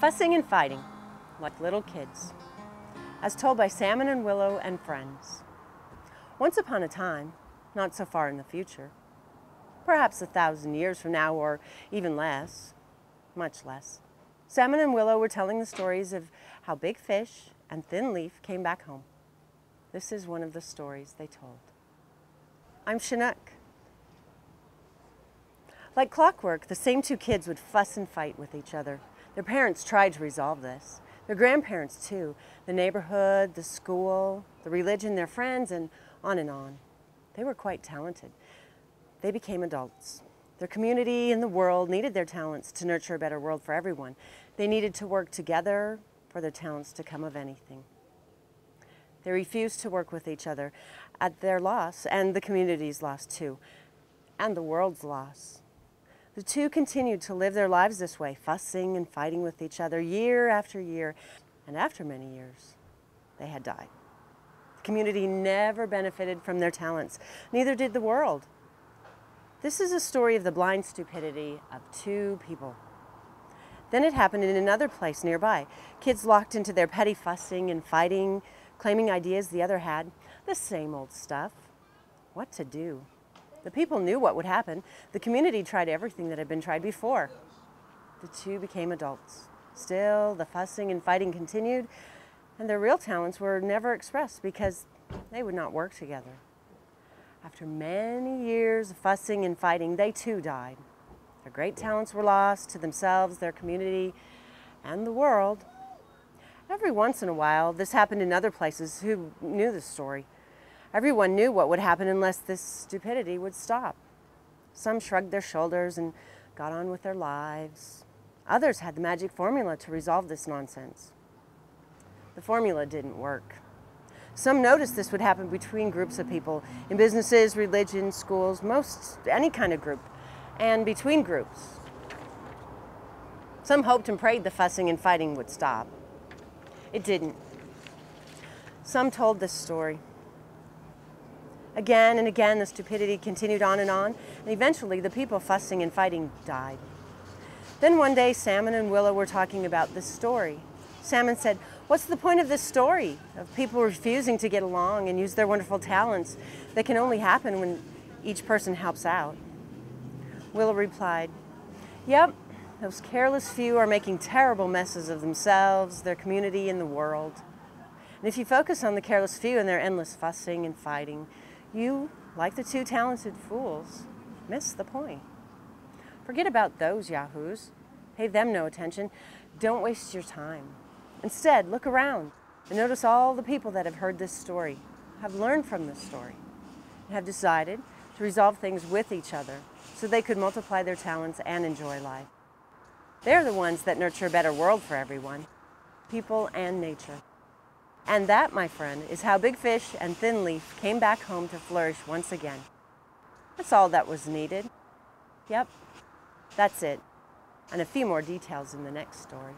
fussing and fighting like little kids, as told by Salmon and Willow and friends. Once upon a time, not so far in the future, perhaps 1,000 years from now or even less, much less, Salmon and Willow were telling the stories of how Big Fish and Thin Leaf came back home. This is one of the stories they told. I'm Chinook. Like clockwork, the same two kids would fuss and fight with each other. Their parents tried to resolve this. Their grandparents too. The neighborhood, the school, the religion, their friends, and on and on. They were quite talented. They became adults. Their community and the world needed their talents to nurture a better world for everyone. They needed to work together for their talents to come of anything. They refused to work with each other at their loss, and the community's loss too, and the world's loss. The two continued to live their lives this way, fussing and fighting with each other year after year, and after many years, they had died. The community never benefited from their talents, neither did the world. This is a story of the blind stupidity of two people. Then it happened in another place nearby. Kids locked into their petty fussing and fighting, claiming ideas the other had. The same old stuff. What to do? The people knew what would happen. The community tried everything that had been tried before. The two became adults. Still, the fussing and fighting continued, and their real talents were never expressed because they would not work together. After many years of fussing and fighting, they too died. Their great talents were lost to themselves, their community, and the world. Every once in a while, this happened in other places who knew the story. Everyone knew what would happen unless this stupidity would stop. Some shrugged their shoulders and got on with their lives. Others had the magic formula to resolve this nonsense. The formula didn't work. Some noticed this would happen between groups of people, in businesses, religion, schools, any kind of group, and between groups. Some hoped and prayed the fussing and fighting would stop. It didn't. Some told this story. Again and again, the stupidity continued on, and eventually the people fussing and fighting died. Then one day, Salmon and Willow were talking about this story. Salmon said, "What's the point of this story of people refusing to get along and use their wonderful talents that can only happen when each person helps out?" Willow replied, "Yep, those careless few are making terrible messes of themselves, their community, and the world. And if you focus on the careless few and their endless fussing and fighting, you, like the two talented fools, miss the point. Forget about those yahoos. Pay them no attention. Don't waste your time. Instead, look around and notice all the people that have heard this story, have learned from this story, and have decided to resolve things with each other so they could multiply their talents and enjoy life. They're the ones that nurture a better world for everyone, people and nature. And that, my friend, is how Big Fish and Thin Leaf came back home to flourish once again. That's all that was needed. Yep, that's it. And a few more details in the next story.